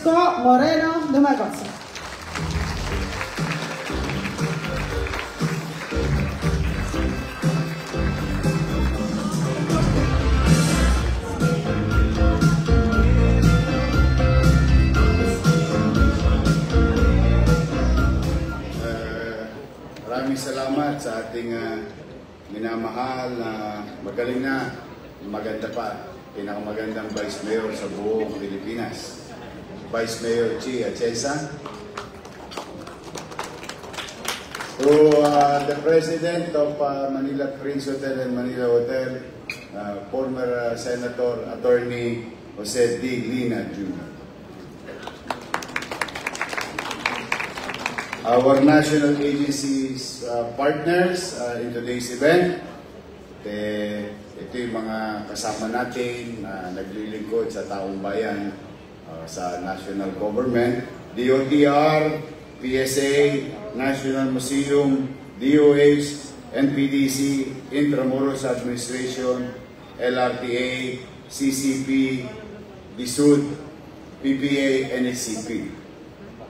Francisco Moreno Dumagosa. Maraming salamat sa ating minamahal na magaling na, maganda pa, pinakamagandang Vice Mayor sa buong Pilipinas. Vice Mayor Chi Atienza. To the President of Manila Prince Hotel and Manila Hotel, former Senator Attorney Jose D. Lina Jr. Our national agencies partners in today's event. Ito yung mga kasama natin na naglilingkod sa taong bayan sa national government. DOTR, PSA, National Museum, DOH, NPDC, Intramuros Administration, LRTA, CCP, DSUD, PPA, NSCP.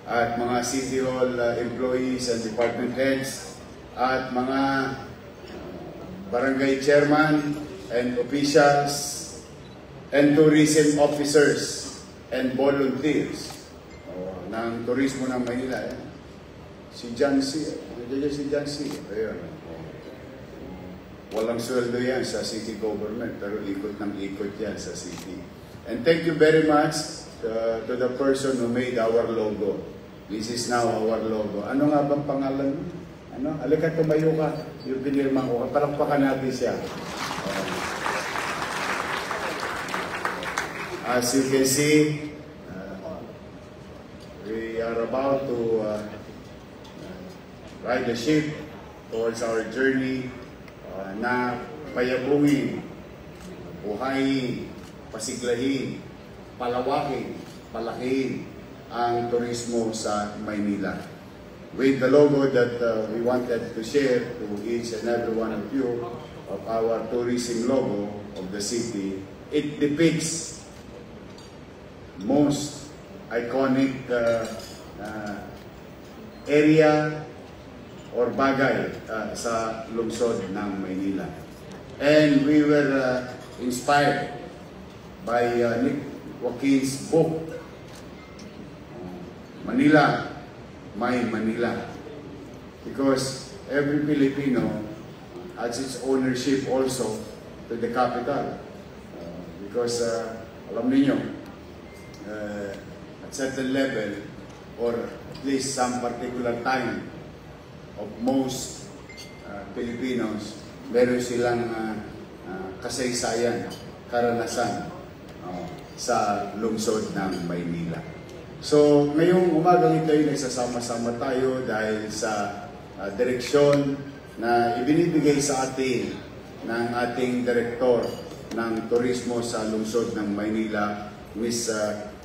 At mga City Hall employees and department heads, at mga barangay chairman and officials, and tourism officers and volunteers ng turismo ng Manila. Si John C. Si John C. Ayun. Walang sweldo yan sa city government, pero ikot ng ikot yan sa city. And thank you very much to the person who made our logo. This is now our logo. Ano nga bang pangalan mo? Ano? Halika, tumayo ka. Yung pinirma ko. Palakpakan natin siya. As you can see, we are about to ride the ship towards our journey na payabungin, buhayin, pasiglahin, palawakin, palakihin ang turismo sa Maynila. With the logo that we wanted to share to each and every one of you of our tourism logo of the city, it depicts most iconic area or bagay sa lungsod ng Maynila. And we were inspired by Nick Joaquin's book, Manila, My Manila. Because every Filipino has its ownership also to the capital. Because alam niyo, at certain level or at least some particular time of most Filipinos, meron silang kasaysayan, karanasan sa lungsod ng Maynila. So, ngayong umagang ito ay nagsasama-sama tayo dahil sa direksyon na ibinibigay sa atin ng ating direktor ng turismo sa lungsod ng Maynila, Miss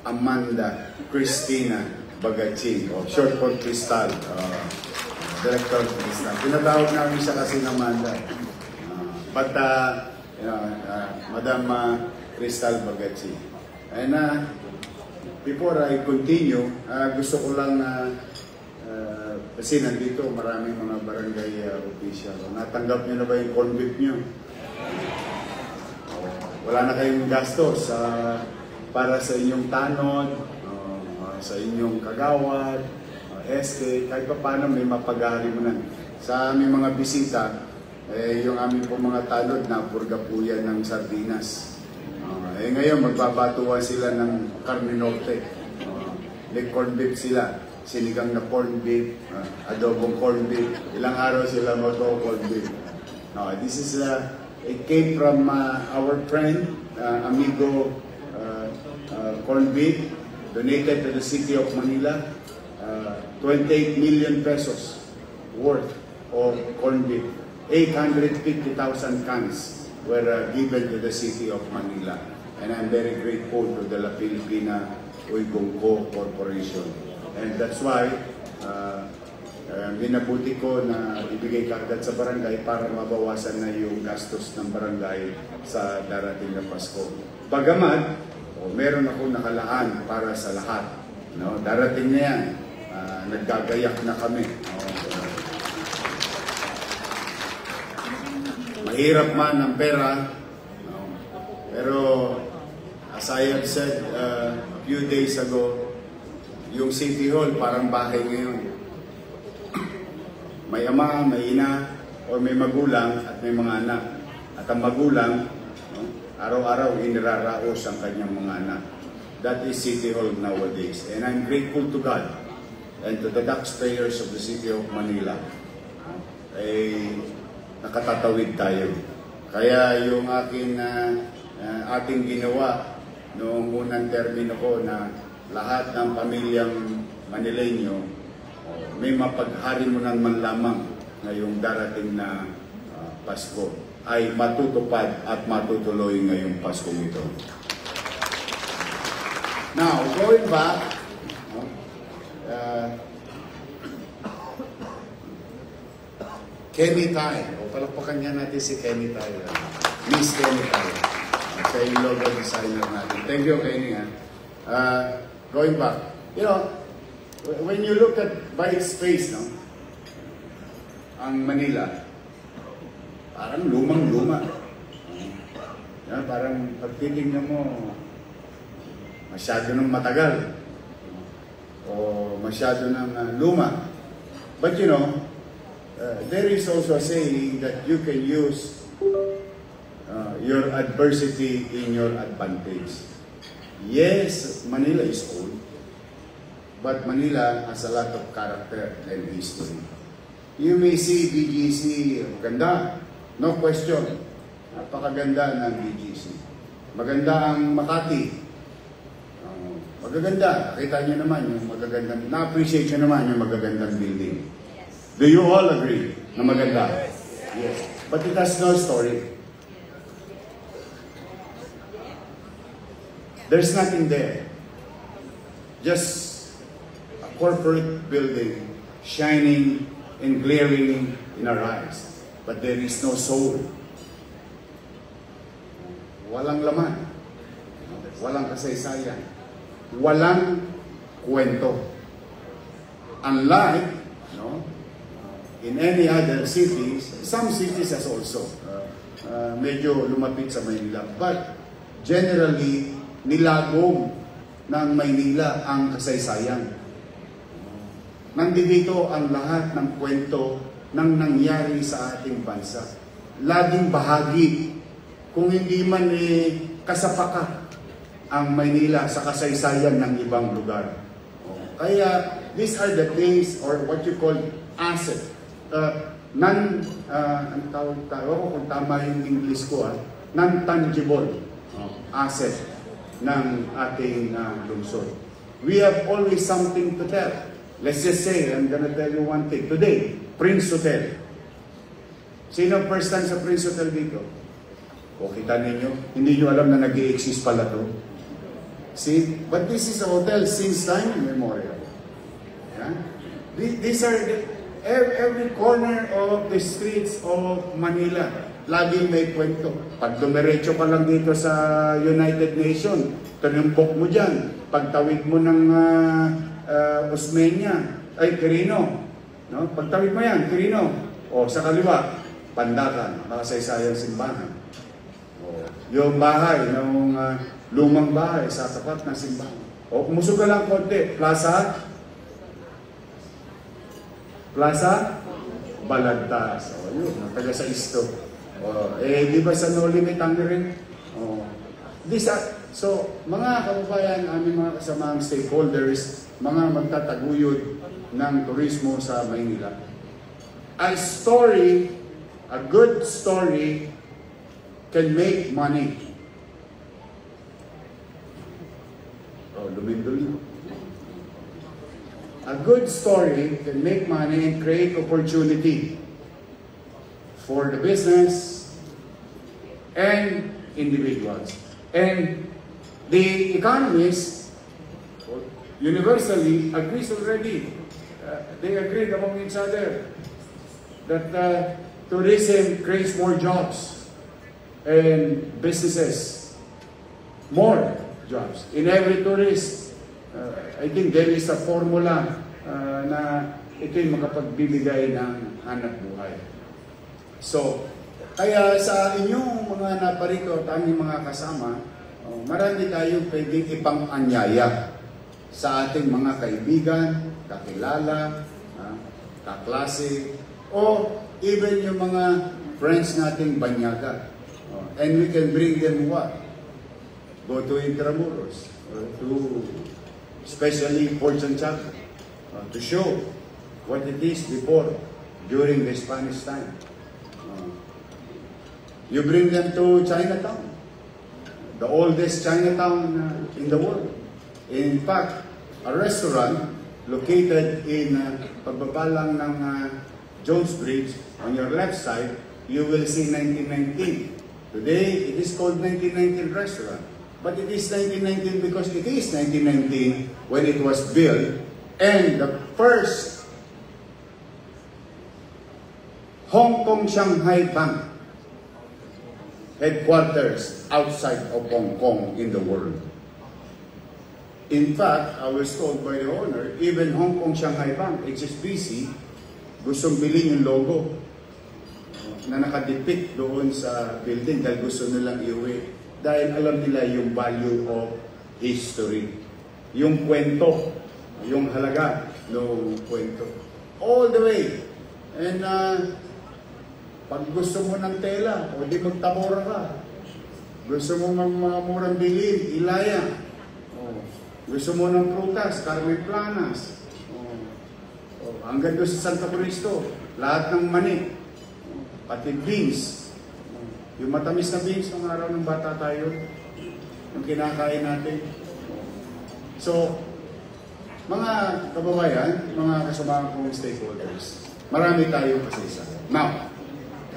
Amanda Cristina Bagaching, short for Crystal, Director Crystal. Tinatawag namin siya kasi ng Amanda. But, Madam Crystal Bagaching. And before I continue, gusto ko lang kasi nandito maraming mga barangay official. Natanggap nyo na ba yung convict nyo? Wala na kayong gastos para sa inyong tanod, sa inyong kagawad, SK, kahit pa paano may mapag-ahari mo na. Sa aming mga bisita, yung aming po mga tanod na purga po yan ng sardinas. Ngayon magbabatuan sila ng carne norte. May corn beef sila. Sinigang na corn beef, adobong corn beef. Ilang araw sila corn beef. This is it came from our friend, amigo corn beef, donated to the city of Manila. 28 million pesos worth of corn beef. 850,000 cans were given to the city of Manila. And I'm very grateful to the La Filipina Uybongko Corporation. And that's why minabuti ko na ibigay kaagad sa barangay para mabawasan na yung gastos ng barangay sa darating na Pasko. Bagamat, meron ako nakalaan para sa lahat No, darating na yan. Naggagayak na kami. Mahirap man ang pera. No? Pero as I have said a few days ago, yung City Hall parang bahay ngayon. May ama, may ina, o may magulang at may mga anak. At ang magulang, no, araw-araw iniraraos ang kanyang mga anak. That is City Hall nowadays. And I'm grateful to God and to the taxpayers of the City of Manila. Ay nakatatawid tayo. Kaya yung ating ginawa noong unang termino ko na lahat ng pamilyang Manileño may mapagharimunan man lamang ngayong darating na Pasko ay matutupad at matutuloy ngayong Pasko ito. Now, going back, Kenny Tai. O, palakpakan niya natin si Kenny Tai. Miss Kenny Tai. Siya yung logo designer natin. Thank you, Kenny. Going back, you know, when you look at by its face, no, ang Manila, parang lumang-luma. Parang pagtitingnan mo, masyado nang matagal. O masyado nang luma. But you know, there is also a saying that you can use your adversity in your advantage. Yes, Manila is old, but Manila has a lot of character and history. You may see BGC, maganda, no question. Napakaganda ng BGC. Maganda ang Makati. Magaganda. Nakita niyo naman yung magagandang, na-appreciate niyo naman yung magagandang building. Do you all agree na maganda? Yes. But it has no story. There's nothing there. Just a corporate building shining and glaring in our eyes. But there is no soul. Walang laman. Walang kasaysayan. Walang kwento. Unlike, no, in any other cities, some cities has also medyo lumapit sa Maynila. But generally, nilagom ng Maynila ang kasaysayan. Nandito ang lahat ng kwento ng nangyari sa ating bansa. Laging bahagi, kung hindi man kasapaka ang Maynila sa kasaysayan ng ibang lugar. Kaya, these are the things, or what you call asset. Ang tawag tayo, kung tama yung English ko, non-tangible asset ng ating lungsod. We have always something to tell. Let's just say, I'm gonna tell you one thing. Today, Prince Hotel. Sino first time sa Prince Hotel dito? O kita ninyo, hindi nyo alam na nag-i-exist pala to. See, but this is a hotel since time immemorial. Yeah? These are every corner of the streets of Manila. Laging may kwento. Pag dumiretso ka lang dito sa United Nations, tanumpok mo dyan. Pagtawid mo ng Osmeña, ay Quirino. No? Pagtawid mo yan, Quirino. O sa kaliwa, Pandakan, makasaysayang simbahan. O, yung bahay, ng lumang bahay sa tapat ng simbahan. O kumusog ka lang konti, Plaza Balagtas. O yun, taga sa isto. O, di ba sa No Limit ang rin? O, so, mga kababayan, aming mga kasamang stakeholders, mga magtataguyod ng turismo sa Maynila. A good story can make money. Oh, lumindol. A good story can make money and create opportunity for the business and individuals. And the economists universally agrees already. They agreed among each other that tourism creates more jobs and businesses more jobs. In every tourist, I think there is a formula na ito'y makapagbibigay ng hanap buhay. So, kaya sa inyong mga naparito at aming mga kasama, marami tayong pwedeng ipang-anyaya sa ating mga kaibigan, kakilala, kaklase, o even yung mga friends nating banyaga. And we can bring them what? Go to Intramuros, to especially Port Santiago, to show what it is before, during the Spanish time. You bring them to Chinatown, the oldest Chinatown in the world. In fact, a restaurant located in pagbaba lang ng Jones Bridge, on your left side, you will see 1919. Today, it is called 1919 Restaurant. But it is 1919 because it is 1919 when it was built, and the first Hong Kong Shanghai Bank headquarters outside of Hong Kong in the world. In fact, I was told by the owner, even Hong Kong Shanghai Bank, HSBC, gustong bilhin yung logo na nakadepict doon sa building dahil gusto nilang iuwi. Dahil alam nila yung value of history. Yung kwento, yung halaga ng kwento. All the way. And pag gusto mo ng tela, o di magtamura ka. Gusto mo ng mga murang bilhin, ilaya. Gusto mo ng prutas, Carmen Planas. Hanggang doon sa Santo Cristo, lahat ng mani, pati beans. Yung matamis na beans ng araw ng bata tayo, yung kinakain natin. So, mga kababayan, mga kasama kong stakeholders, marami tayong kasaysayan. Now,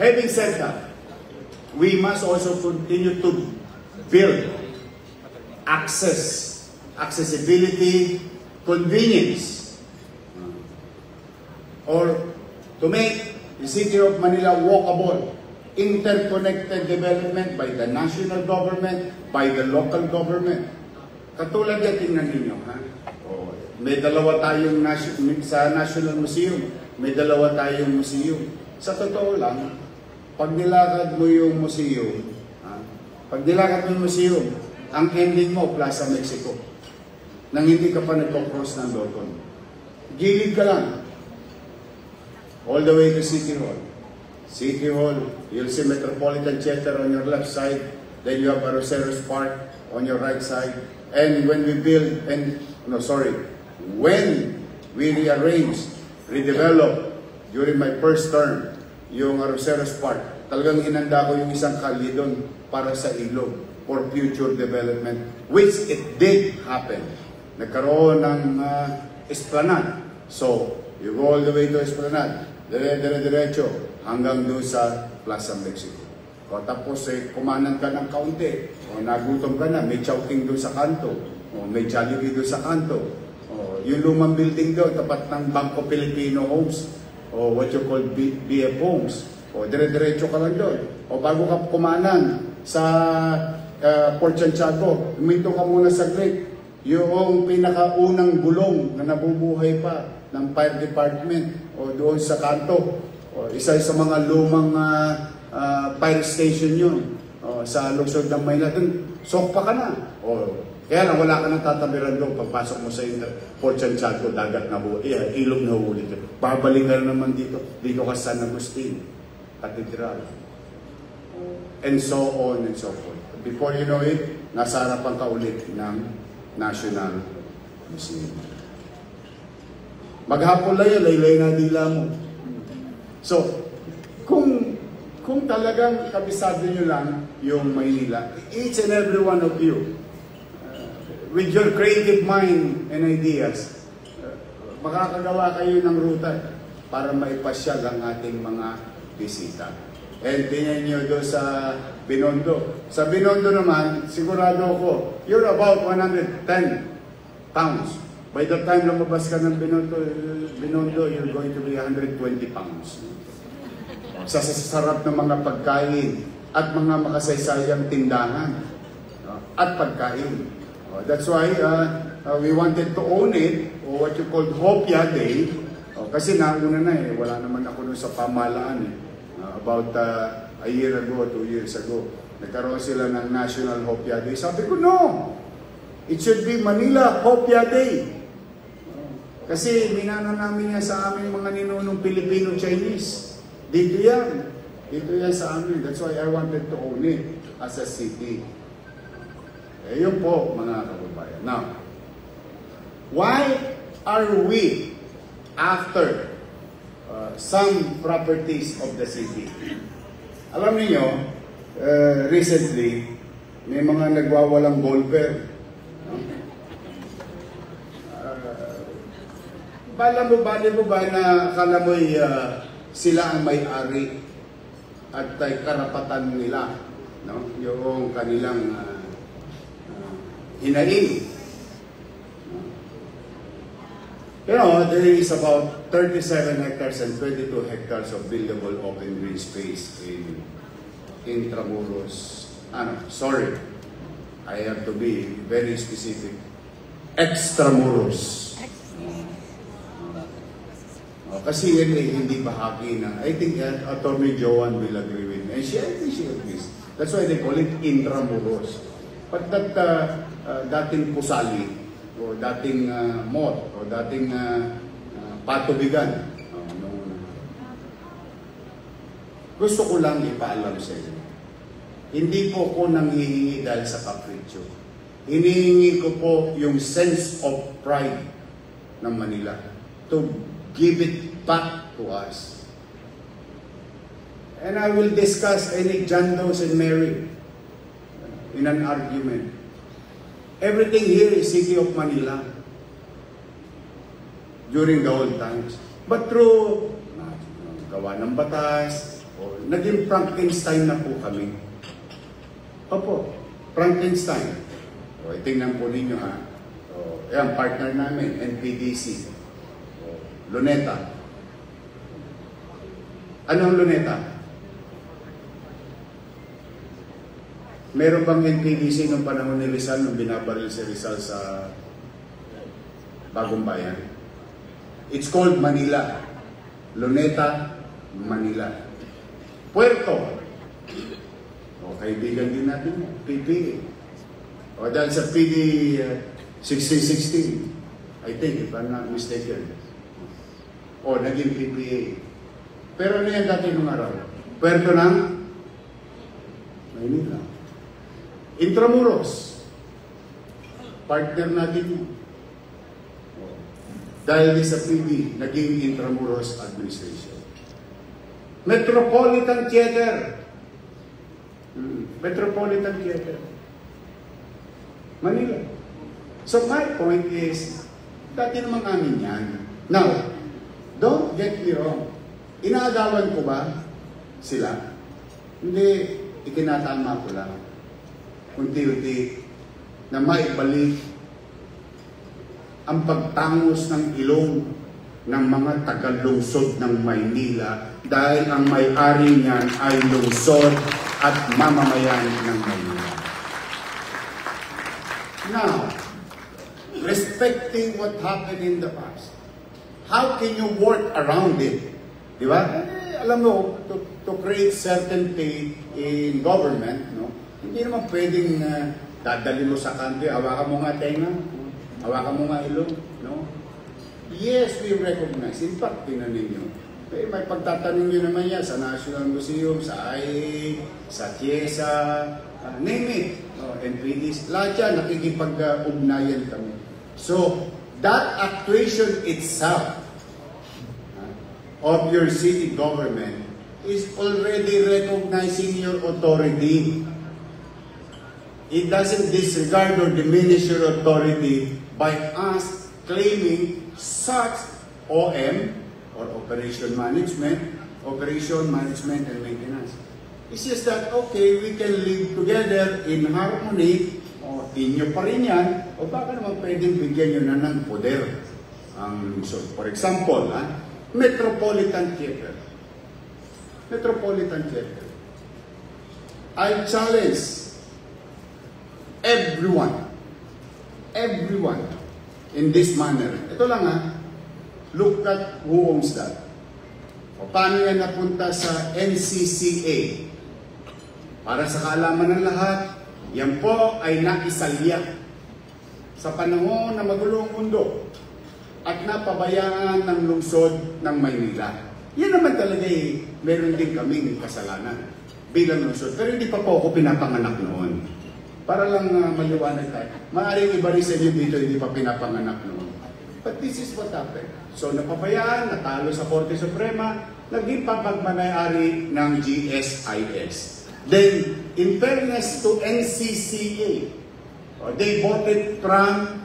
having said that, we must also continue to build accessibility, convenience, or to make the City of Manila walkable, interconnected development by the national government, by the local government. Katulad yan, tingnan ninyo, ha? May dalawa tayong sa National Museum, may dalawa tayong museum. Sa totoo lang, pag nilakad mo yung museum, ang ending mo, Plaza Mexico, nang hindi ka pa nagko-cross ng Doton. Gilid ka lang. All the way to City Hall. City Hall, you'll see Metropolitan Theater on your left side, then you have Arroceros Park on your right side. And when we build, when we redevelop during my first term, yung Arroceros Park, talagang inanda ko yung isang kalye doon para sa ilog for future development, which it did happen. Nagkaroon ng esplanade. So, you go all the way to esplanade, diretso, hanggang doon sa Plaza Mexico. O tapos, kumanan ka ng kaunti, o nagutom ka na, may chowking doon sa kanto, o may Jollibee doon sa kanto, o yung lumang building doon, tapat ng Bangko Filipino Homes, o what you call BF Homes, o diretso ka lang doon. O bago ka kumanan sa Port Santiago, huminto ka muna sa saglit. Yung pinakaunang gulong na nabubuhay pa ng fire department o doon sa kanto, o isa sa mga lumang fire station yun sa lungsod ng Maynila. Sokpa ka na. Kaya lang wala ka nang tatabiran doon. Pagpasok mo sa Port Santiago, dagat na buhay, ilog na huli. Babalik ka naman dito ka San Agustin, Cathedral, and so on and so forth. Before you know it, nasa harapan ka ulit ng National Museum. Maghapon lang yun, laylay na dila mo. So, kung talagang kabisado nyo lang yung Maynila, each and every one of you, with your creative mind and ideas, makakagawa kayo ng ruta para maipasyal ang ating mga bisita. And tingnan nyo doon sa Binondo. Sa Binondo naman, sigurado ko, you're about 110 pounds. By the time lumabas ka ng Binondo, you're going to be 120 pounds. Sa sarap ng mga pagkain at mga makasaysayang tindahan at pagkain. That's why we wanted to own it, or what you called Hopia Day. Kasi nauna na eh, wala naman ako dun sa pamahalaan eh. About a year ago, 2 years ago, nagkaroon sila ng National Hopia Day. Sabi ko, no! It should be Manila Hopia Day. Kasi minana namin yan sa aming mga ninunong Filipino-Chinese. Dito yan. Dito yan sa amin. That's why I wanted to own it as a city. Yun po, mga kababayan. Now, why are we after some properties of the city? Alam niyo, recently, may mga nagwawalang golfer. Bali mo ba na akala mo'y sila ang may-ari at karapatan nila, no? Yung kanilang hinaing. There is about 37 hectares and 22 hectares of buildable open green space in Intramuros. Sorry, I have to be very specific. Extramuros. Kasi yan eh, hindi bahagi na. I think Attorney Joanne will agree with me. And I think she agrees. That's why they call it Intramuros. But that dating pusali, o dating mall, o dating patubigan, gusto ko lang ipaalam sa inyo. Hindi po ko nanghihingi dahil sa kapritsyo. Hinihingi ko po yung sense of pride ng Manila to give it back to us. And I will discuss any John Doe's and Mary in an argument. Everything here is City of Manila during the old times. But through gawa ng batas, o naging Frankenstein na po kami. Opo, Frankenstein. O, tingnan po ninyo ha. O, yan, partner namin, NPDC. O, Luneta. Anong Luneta? Meron bang NPDC nung panahon ni Rizal nung binabaril si Rizal sa Bagong Bayan? It's called Manila. Luneta, Manila. Puerto. O, kaibigan din natin yan. PPA. O, dahil sa PD 1616, I think, if I'm not mistaken. O, naging PPA. Pero ano yan dati nung araw? Puerto ng Maynila. Intramuros. Partner natin yun. Dahil sa PD, naging Intramuros Administration. Metropolitan Theater. Metropolitan Theater. Manila. So my point is, dati namang amin yan. Now, don't get me wrong. Inaagawan ko ba sila? Hindi, itinatama ko lang. Unti-unti na maibalik ang pagtangos ng ilong ng mga taga-lungsod ng Maynila dahil ang may-ari niyan ay lungsod at mamamayan ng Maynila. Now, respecting what happened in the past, how can you work around it? Di ba? Alam mo, to create certainty in government, no? Hindi naman pwedeng dadali mo sa country, hawakan mo nga tenga, hawakan mo nga ilong, no? Yes, we recognize. In fact, tinan ninyo. May pagtatanong nyo naman yan sa National Museum, sa IA, sa Chiesa, name it. NPDs, lahat yan, nakikipag-ugnayan kami. So, that actuation itself of your city government is already recognizing your authority. It doesn't disregard or diminish your authority by us claiming such OM or operation management and maintenance. It's just that, okay, we can live together in harmony, o inyo pa rin yan, o baka naman pwedeng bigyan nyo na ng poder ang lungsod. For example, Metropolitan Theater. Metropolitan Theater. I challenge everyone in this manner. Ito lang ha, look at who owns that. O paano yan napunta sa NCCA? Para sa kaalaman ng lahat, yan po ay naisalya sa panahon na magulong mundo at napabayaan ng lungsod ng Maynila. Yan naman talaga meron din kaming kasalanan bilang lungsod. Pero hindi pa po ako pinapanganak noon. Para lang maliwanag tayo. Maaaring iba rin sa inyo dito hindi pa pinapanganak noon. But this is what happened. So napabayaan, natalo sa Korte Suprema, naging pagmanayari ng GSIS. Then, in fairness to NCCA, they bought it from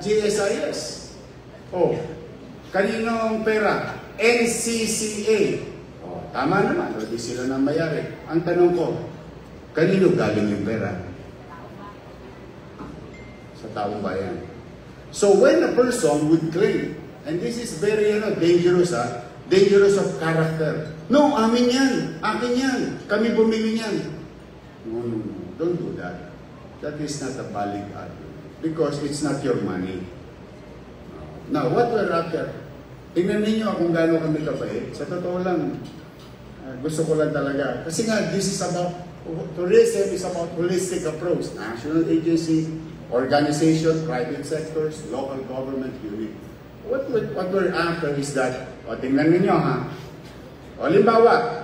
GSIS. Oh, kaninong pera? NCCA. Oh, tama naman, hindi sila nang mayari. Ang tanong ko, kanino galing yung pera? Sa taong bayan. So when a person would claim, and this is very dangerous dangerous of character. No, amin yan, akin yan, kami bumili niyan. No, don't do that. That is not a valid argument because it's not your money. Now, what we're after, tingnan ninyo kung gaano kami kabait. Sa totoo lang, gusto ko lang talaga. Kasi nga, this is about, tourism is about holistic approach. National agency, organization, private sectors, local government unit. What we're after is that, tingnan ninyo ha. Halimbawa,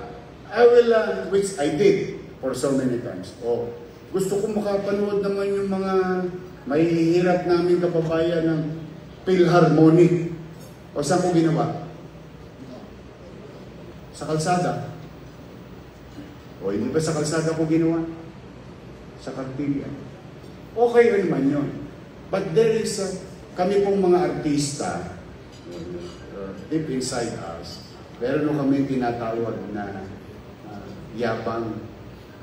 I will, which I did for so many times. Gusto ko makapanood naman yung mga mahihirap namin kababayan ng Philharmonic. O saan ko ginawa? Sa kalsada. O hindi ba sa kalsada ko ginawa? Sa Cartilla. Okay naman yun. But there is, kami pong mga artista, deep inside us, meron kami tinatawag na yabang.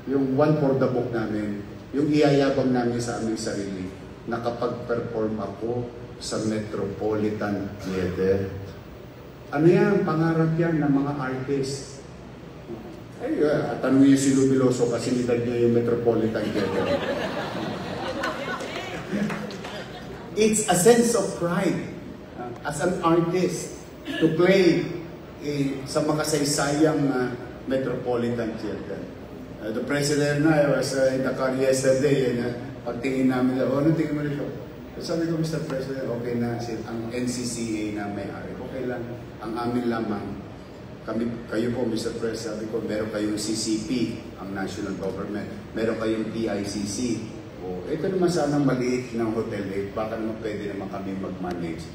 Yung one for the book namin, yung iyayabang namin sa aming sarili, nakapag-perform ako sa Metropolitan Theater. Ano yan? Pangarap yan ng mga artists. Ay, tanong niyo si Lubiloso kasi nilad niya yung Metropolitan Theater. It's a sense of pride as an artist to play sa makasaysayang Metropolitan Theater. The president na, I was in the car yesterday, pagtingin namin, ano tingin mo nito? Sabi ko, Mr. President, okay na, ang NCCA na may-ari, okay lang. Ang amin lamang, kayo po, Mr. President, sabi ko, meron kayong CCP, ang national government, meron kayong PICC. Ito naman sanang maliit ng Hotel 8, baka naman pwede naman kami mag-manage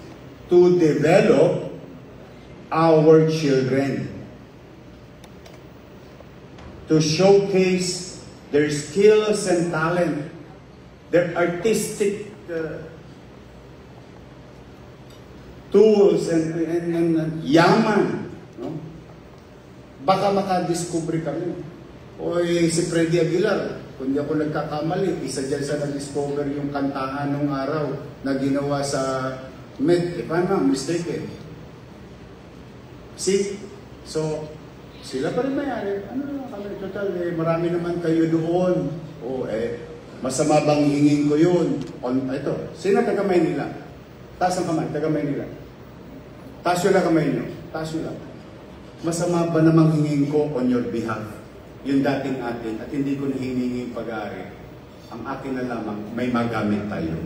to develop our children, to showcase their skills and talent, their artistic tools and yaman. No? Baka makadiscover kami. Si Freddy Aguilar, kung di ako nagkakamali, isa dyan sa nag-discover yung kantahan nung araw na ginawa sa Met. If I'm not mistaken. See? So, sila pa rin mayari. Ano naman kami? Total, marami naman kayo doon. Masama bang hingin ko yun? Ito, sino taga Maynila? Taas ang kamay, taga Maynila. Taas yun lang kamay nyo. Taas yun lang. Masama ba namang hingin ko on your behalf? Yung dating atin at hindi ko nahihingi yung pag-aari. Ang akin na lamang, may magamit tayo.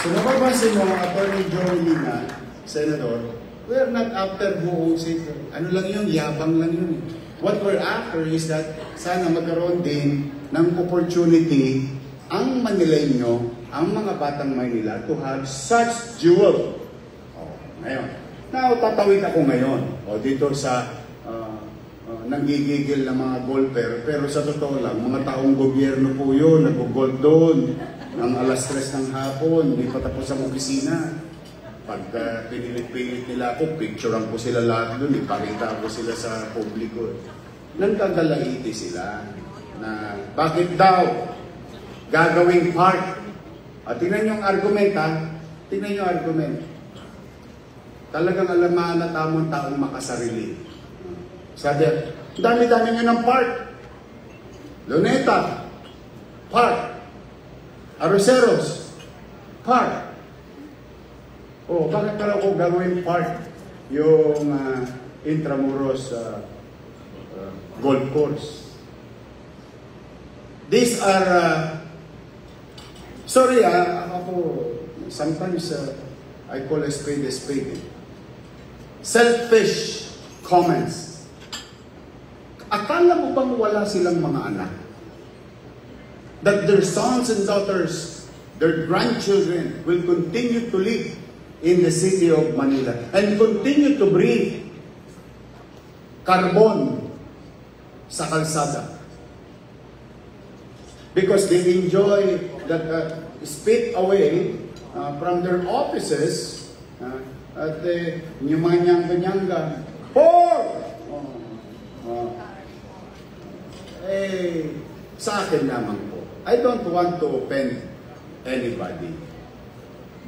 So mapapansin mo, Attorney Joey Lina, Senator, we're not after who owns it. Ano lang yun, yabang lang yun. What we're after is that sana magkaroon din ng opportunity ang Manileño, ang mga batang Maynila to have such jewel. Ngayon, now tatawid ako ngayon dito sa nanggigigil na mga golfer, pero sa totoo lang, mga taong gobyerno po yun, nag-golf doon ng alas 3 ng hapon, hindi pa tapos ang opisina. Pag pinilit-pilit nila ako, picturean ko sila lahat doon, ipakita ko sila sa publiko. Nagkagalaiti sila na bakit daw gagawing park? Tingnan yung argument tingnan yung argument. Talagang alamaan na tamang taong makasarili. Sabi, dami-dami nyo ng park. Luneta, park. Arroceros, park. Oh, bakit pala ko gagawin park yung Intramuros golf course? These are, sorry ako, sometimes I call a spade a spade. Selfish comments. Akala mo bang wala silang mga anak? That their sons and daughters, their grandchildren will continue to live in the city of Manila and continue to breathe carbon sa kalsada. Because they enjoy that speed away from their offices at the Nyumanyanga. Sa akin lamang po. I don't want to offend anybody.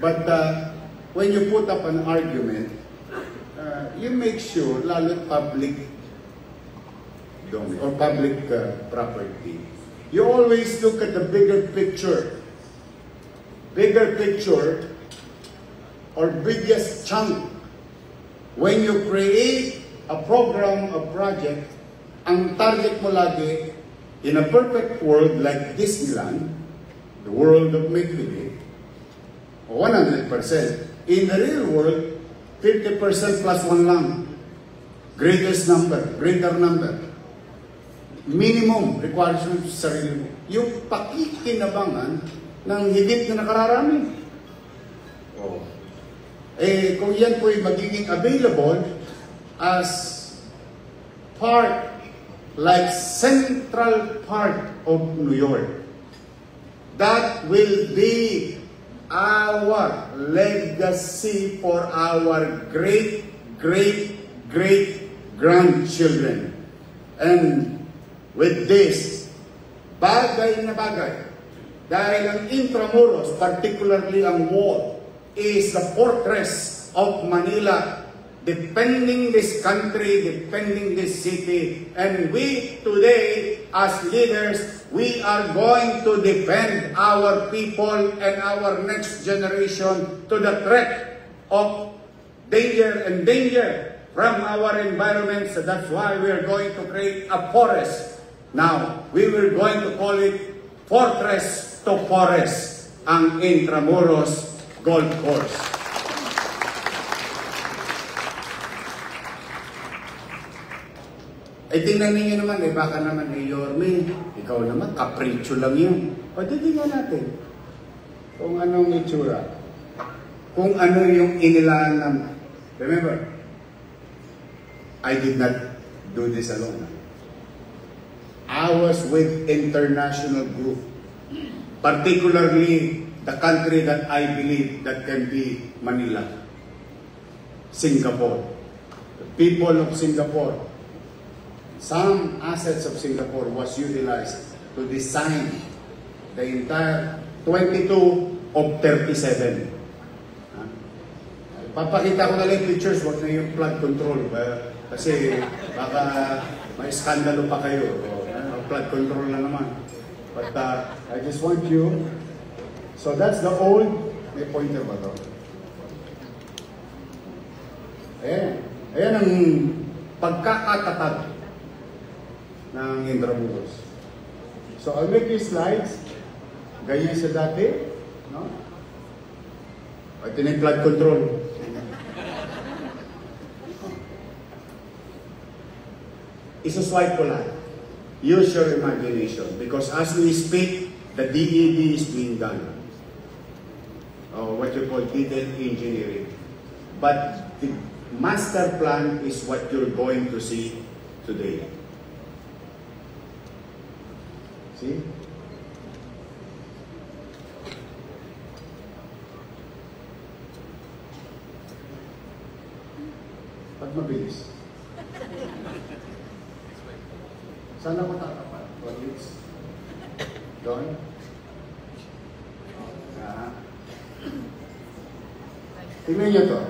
But when you put up an argument, you make sure, lalo public domain or public property, you always look at the bigger picture. Bigger picture or biggest chunk. When you create a program, a project, ang target mo lagi, in a perfect world like Disneyland, the world of make-believe, 100%. In the real world, 50% plus 1 lang. Greatest number, greater number. Minimum requires mo sa sarili mo. Yung pakikinabangan ng higit na nakararami. Oh. Kung yan po'y magiging available as part, like Central Park of New York, that will be our legacy for our great, great, great grandchildren. And with this, bagay na bagay, dahil ang Intramuros, particularly ang wall, is the fortress of Manila, defending this country, defending this city. And we today, as leaders, we are going to defend our people and our next generation to the threat of danger and danger from our environment. So that's why we are going to create a forest. Now, we were going to call it Fortress to Forest, ang Intramuros Golf Course. Tingnan ninyo naman, baka naman Yorme, ikaw naman, kapritsyo lang yun. O, titingnan natin kung anong itsura. Kung ano yung inilaan ng... Remember, I did not do this alone. I was with international group, particularly the country that I believe that can be Manila, Singapore. The people of Singapore. Some assets of Singapore was utilized to design the entire 22 of 37. Papakita ko na lang pictures, wag na yung flood control. Kasi baka may skandalo pa kayo. Flood control na naman. But I just want you... So that's the old... May pointer ba ito? Ayan. Ayan ang pagkakatatag ng Intramuros. So I'll make you slides. Ganyan sa dati. No? Ito na yung flood control. Isa-swipe ko lang. Use your imagination. Because as we speak, the DED is being done. What you call detailed engineering. But the master plan is what you're going to see today. See? Pag mabilis. Sana ko tatapat. Doon? Tingnan nyo to.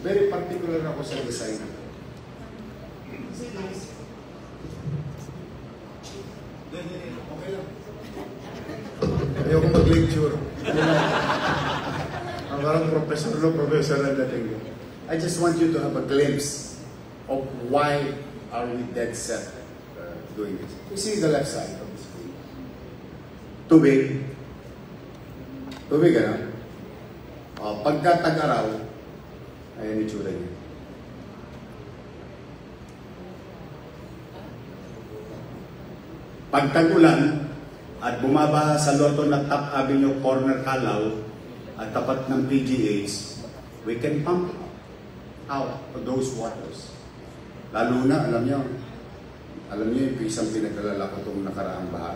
Very particular ako sa design. See guys? Okay lang. Ayoko mag-lecture. Ang parang professor na dating. I just want you to have a glimpse of why are we dead set doing this. You see the left side of the screen. Tubig. Tubig, ano? Pagka tag-araw, ayan yung tsura niya. Pag tag-ulan, at bumaba sa loto na Top Avenue Corner Calao at tapat ng PGH, we can pump out those waters. Lalo na, alam niyo yung isang pinaglalala ko itong nakaraang baha.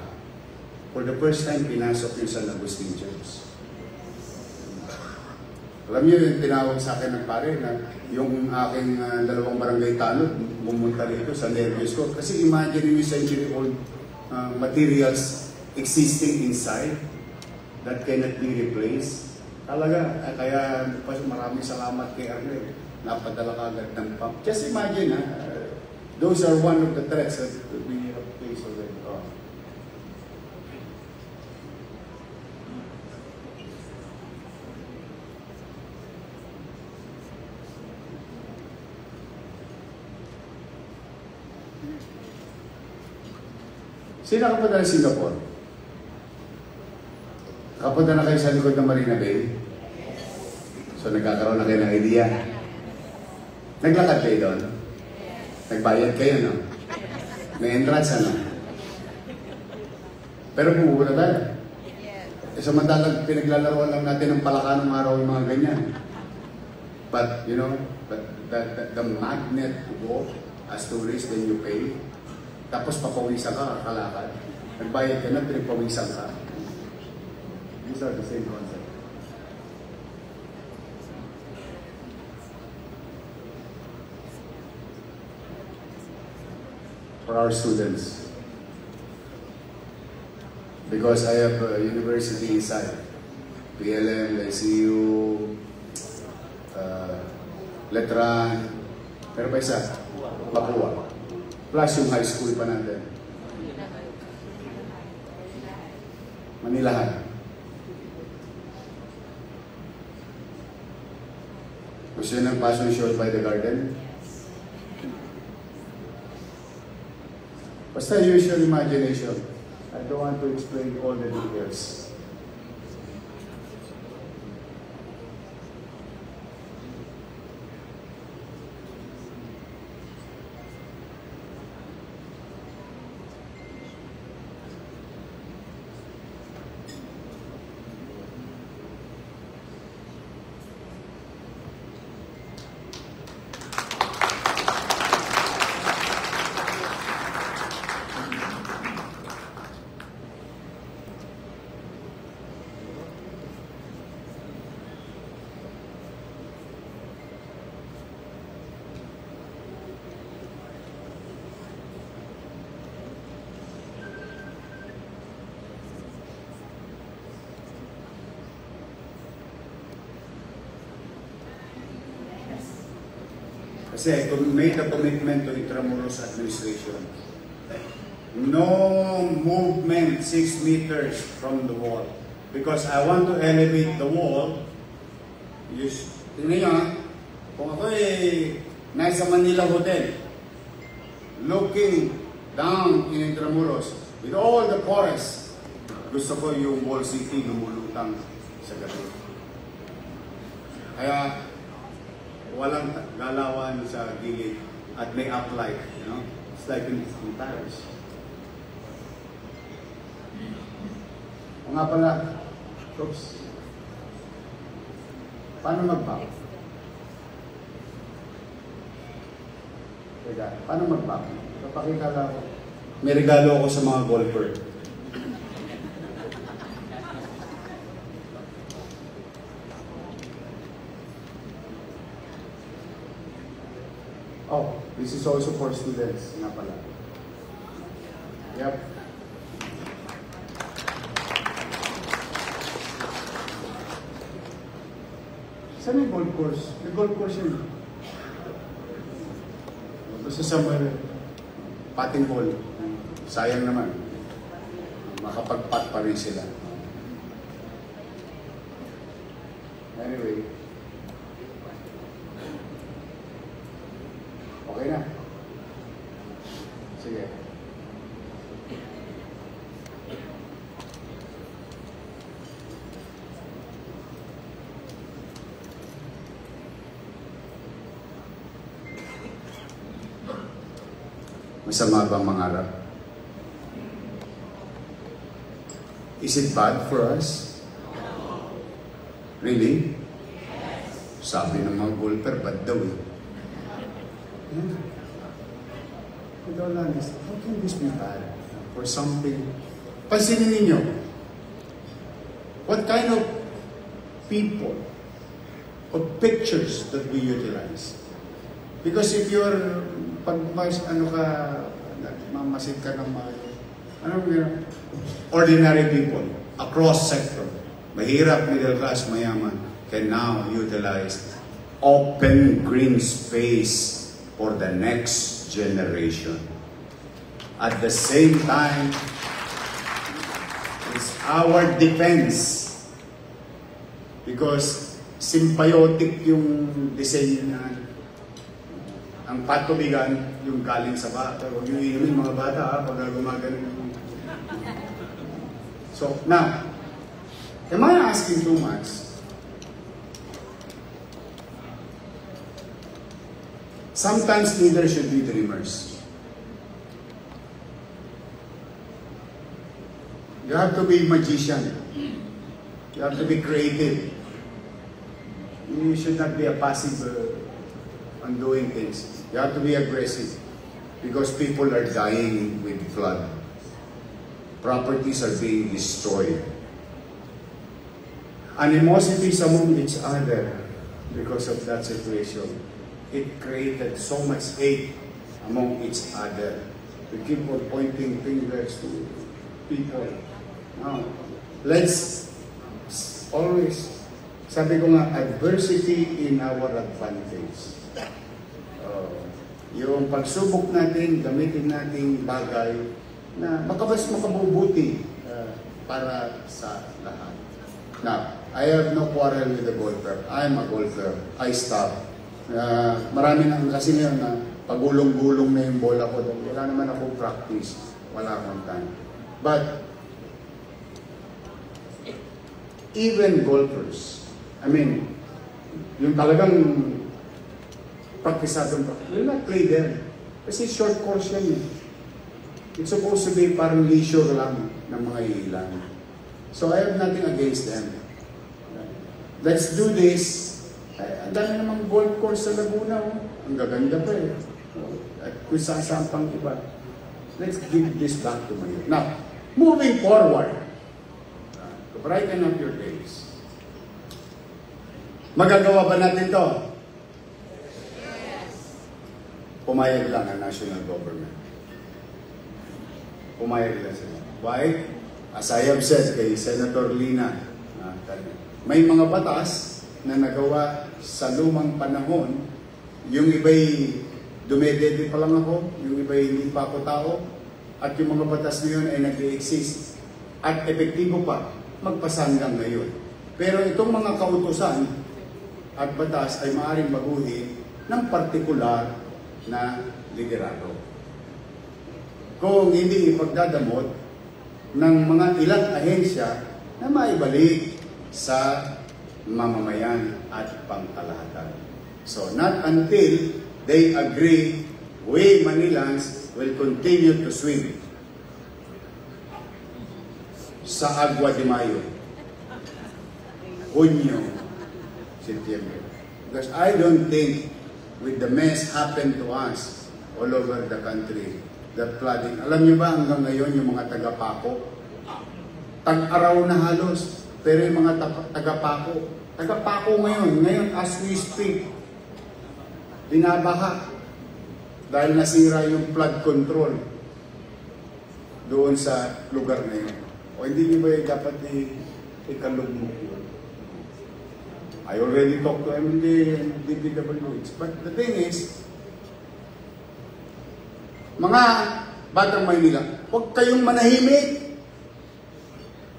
For the first time, pinasok yung San Agustin Church. Alam niyo yung tinawag sa akin ng pare na yung aking dalawang barangay tanod, bumunta rito sa nervous ko. Kasi imagine yung century-old materials existing inside that cannot be replaced. Talaga, kaya maraming salamat kay Arnel. Napadala ka agad ng pump. Just imagine, those are one of the threats that we have faced already. Sino nakapunta ng Singapore? Nakapunta na kayo sa likod ng Marina Bay? So nagkakaroon na kayo ng idea. Naglakad kayo doon? Nagbayad kayo, no? May entrance, ano? Pero pupunta tayo. Samantalang pinaglalaroan lang natin ng palaka ng araw yung mga ganyan. But, you know, the magnet to go as tourist, then you pay. Tapos papawisan ka, kalakad. Nagbayad ka na, pinapawisan ka. These are the same concept. For our students. Because I have a university inside. PLM, LSU, Letran, pero pa isa, Mapua. Plus yung high school pa natin. Manilahan. Gusto yun ng passion short by the garden? Basta use your imagination. I don't want to explain all the details. Kasi I made a commitment to Intramuros administration. No movement 6 meters from the wall. Because I want to elevate the wall. Tingnan nyo, kung ako nasa Manila Hotel, looking down in Intramuros, with all the forests, gusto ko yung wall city lumulutang sa gabi. Kaya, walang galawan sa gilid at may uplight, you know? It's like in Paris. O nga pala, oops. Paano mag-back? Teka, paano mag-back? Papakita lang ako. May regalo ako sa mga golfer. Oh, this is also for students. Nga pala. Yep. Saan yung golf course? May golf course yun. Basta sa patting ball. Sayang naman. Makapag-pat pa rin sila. Anyway. Okay na. Sige. Masama bang mangarap? Is it bad for us? Really? Sabi ng mga golfer, bad daw eh. Yeah. With all honesty, how can this be bad? For something. Pansinin ninyo, what kind of people or pictures that we utilize? Because if you're, pag ano ka, mamasid ka ng mga, ordinary people, across sector, mahirap, middle class, mayaman, can now utilize open green space for the next generation. At the same time, it's our defense because symbiotic yung disenyo na ang patubigan yung galing sa bata. Huwag yung inumin mga bata pag gumagaling. So, now, am I asking too much? Sometimes leaders should be dreamers. You have to be a magician. You have to be creative. You should not be a passive on doing things. You have to be aggressive because people are dying with flood. Properties are being destroyed. Animosities among each other because of that situation. It created so much hate among each other. We keep on pointing fingers to people. Now, let's always, sabi ko nga, adversity in our advantage. Yung pagsubok natin, gamitin nating bagay na makabubuti para sa lahat. Now, I have no quarrel with the golfer. I'm a golfer. I stop. Marami na kasi ngayon na pagulong-gulong na yung bola ko. Wala naman akong practice. Wala akong time. But, even golfers, I mean, yung talagang praktisadong will not play there. Kasi short course yan eh. It's supposed to be parang leisure lang ng mga ilan. So I have nothing against them. Let's do this. Ang dami namang golf course sa Laguna. Ang gaganda pa eh. At kung saan pang iba. Let's give this back to my youth. Now, moving forward, to brighten up your days. Magagawa ba natin to? Pumayag lang ang national government. Pumayag lang sila. Why? As I have said kay Senator Lina, may mga batas na nagawa sa lumang panahon. Yung iba'y dumedede pa lang ako, yung iba'y hindi pa ako tao, at yung mga batas na yun ay nag-exist at epektibo pa magpasan hanggang ngayon. Pero itong mga kautusan at batas ay maaaring baguhin ng partikular na liderado. Kung hindi ipagdadamot ng mga ilang ahensya na maibalik sa mamamayan at pangkalahatan. So, not until they agree, we Manilans will continue to swim sa Agua de Mayo, Hunyo, September. Because I don't think with the mess happened to us all over the country, the flooding. Alam niyo ba hanggang ngayon yung mga taga-Paco? Tag-araw na halos, pero yung mga taga-Paco ngayon as we speak, binabaha dahil nasira yung flood control doon sa lugar na yun. O hindi niyo ba dapat ikalugmok yun? I already talked to MD and DPWH. But the thing is, mga Batang Maynila, huwag kayong manahimik.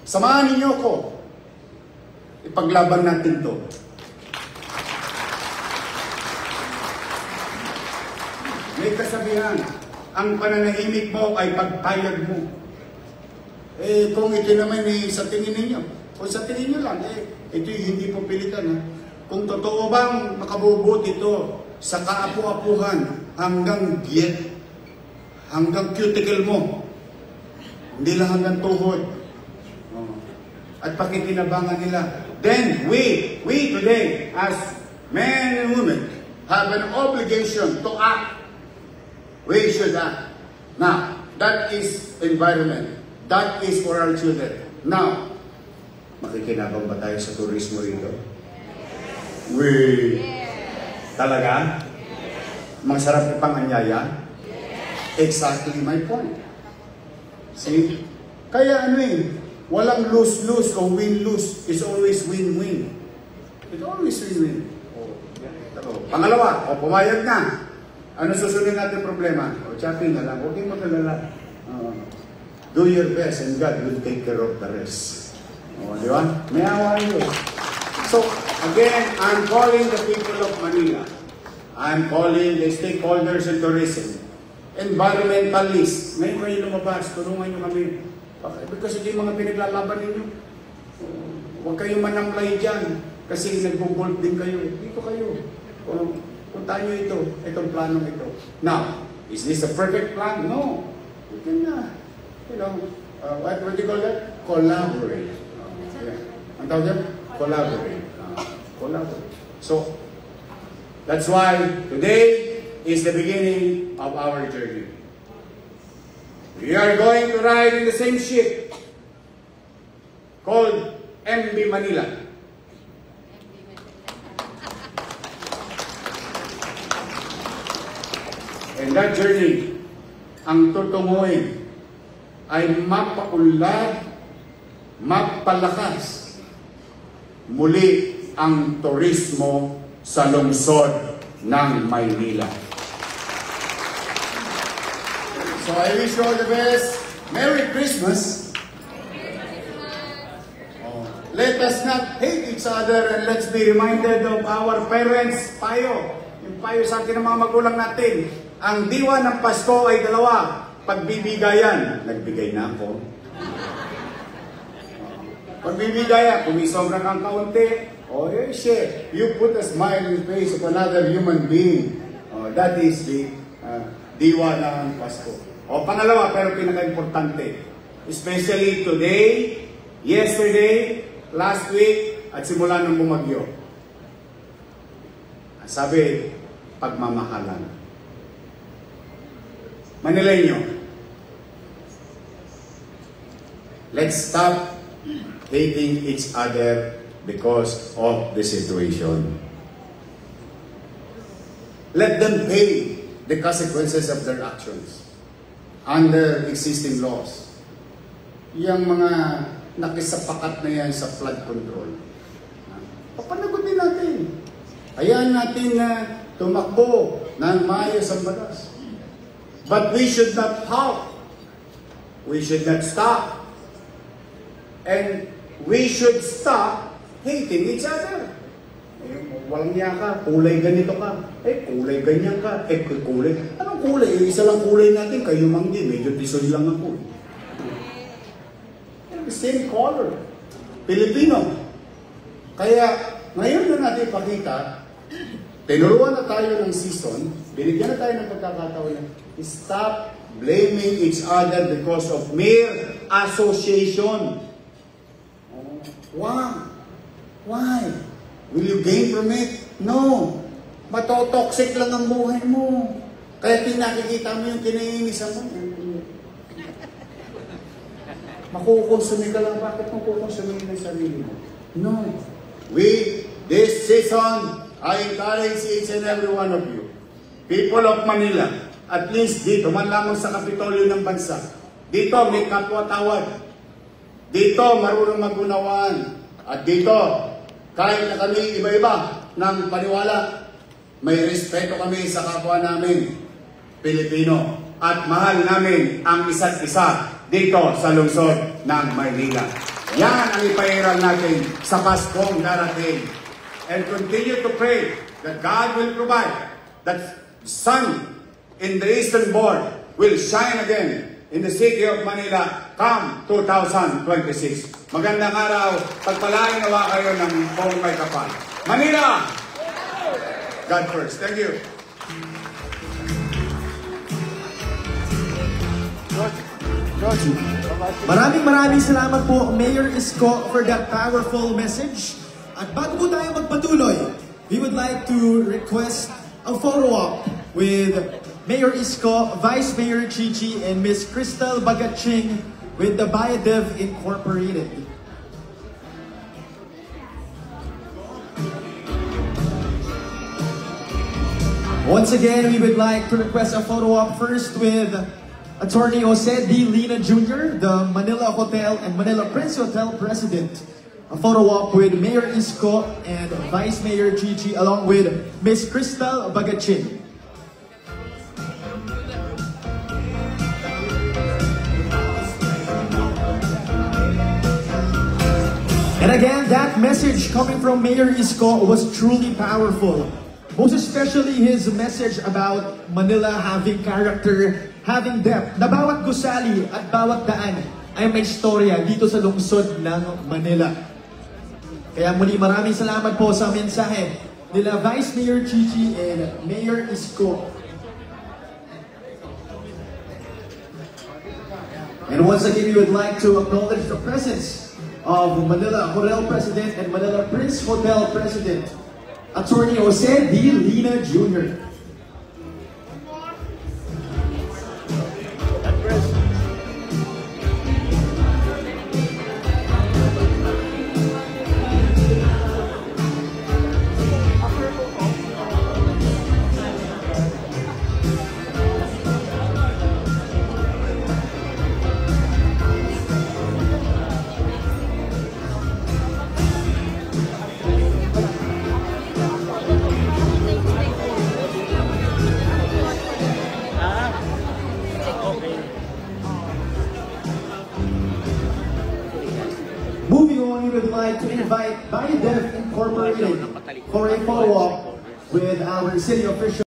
Samahan ninyo ko. Ipaglaban natin to. May kasabihan, ang pananahimik mo ay pagpayag mo. Kung ito naman sa tingin ninyo, o sa tingin nyo lang, ito hindi po pilitan. Ha? Kung totoo bang makabubuti ito sa kaapu-apuhan hanggang diet, hanggang cuticle mo, hindi lang hanggang tuhod, at pakikinabangan nila, then we today, as men and women, have an obligation to act. We should act. Now, that is environment. That is for our children. Now, makikinabang ba tayo sa turismo rito? Talaga? Masarap ipang anyaya? Exactly my point. See? Kaya walang lose-lose o win-lose. It's always win-win. It's always win-win. Pangalawa, pumayag na. Ano susunod natin problema? Chapping na lang. Huwag kayong magalala. Do your best and God will take care of the rest. Di ba? May awa yun. So, again, I'm calling the people of Manila. I'm calling the stakeholders in tourism. Environmentalists. Ngayon kayo lumabas, tulungan nyo kami. Because ito yung mga pinaglalaban ninyo. Huwag kayong manamlay dyan. Kasi nag-bolt din kayo. Dito kayo. Punta nyo ito. Itong planong ito. Now, is this a perfect plan? No. You can, what do you call that? Collaborate. Ang tawag dyan? Collaborate. Collaborate. So, that's why today is the beginning of our journey. We are going to ride in the same ship called MB Manila. And that journey, ang tutunguhin ay mapaunlad, mapalakas muli ang turismo sa lungsod ng Maynila. So I wish you all the best. Merry Christmas. Let us not hate each other and let's be reminded of our parents' payo. Yung payo sa atin ng mga magulang natin. Ang diwa ng Pasko ay dalawa. Pagbibigayan. Nagbigay na ako. Pagbibigayan. Kung may sobra kang kaunti, share. You put a smile in the face of another human being. That is the diwa ng Pasko. Pangalawa, pero pinaka-importante. Especially today, yesterday, last week, at simula ng bumagyo. Sabi, pagmamahalan. Manileño, let's stop hating each other because of the situation. Let them pay the consequences of their actions under existing laws. Yung mga nakisapakat na yan sa flood control, papanagutin natin. Hayaan natin na tumakbo ng maayos ang batas. But we should not halt. We should not stop. And we should stop hating each other. Walang niya ka, kulay ganito ka. Kulay ganyan ka. Kulay. Anong kulay? Isa lang kulay natin, kayo manggi. Medyo tisoy lang ako. Same color. Pilipino. Kaya, ngayon na natin ipakita, tinuruan na tayo ng season, binigyan na tayo ng pagkakataon na stop blaming each other because of mere association. Why? Will you gain from it? No. Matotoxic lang ang buhay mo. Kaya tinakikita mo yung kinainisan mo. Makukonsumi ka lang. Bakit mo kukonsumin ng sarili mo? No. This season, I encourage each and every one of you, people of Manila, at least dito, man lamang sa Kapitolyo ng bansa, dito may kapwa-tawad. Dito marunong magunawaan. At dito, kahit na kami iba-iba ng paniwala, may respeto kami sa kapwa namin, Pilipino. At mahal namin ang isa't isa dito sa lungsod ng Maynila. Yan ang ipahiral natin sa Paskong darating. And continue to pray that God will provide that sun in the Eastern Board will shine again in the city of Manila come 2026. Magandang araw, pagpalain nawa kayo ng buong may kapal. Manila! God first. Thank you. Maraming salamat po, Mayor Isko, for that powerful message. At bago po tayo magpatuloy, we would like to request a photo op with Mayor Isko, Vice Mayor Chichi, and Miss Crystal Bagaching with the Biodev Incorporated. Once again, we would like to request a photo op first with Attorney Jose D. Lina Jr., the Manila Hotel and Manila Prince Hotel President. A photo op with Mayor Isko and Vice Mayor Chichi along with Miss Crystal Bagachin. And again, that message coming from Mayor Isko was truly powerful. Most especially his message about Manila having character, having depth, na bawat gusali at bawat daan ay may istorya dito sa lungsod ng Manila. Kaya muli maraming salamat po sa mensahe nila Vice Mayor Chichi and Mayor Isko. And once again, we would like to acknowledge the presence of Manila Hotel President and Manila Prince Hotel President, Attorney Jose D. Lina Jr. Moving on, we would like to invite Biodev Incorporated for a follow-up with our city official.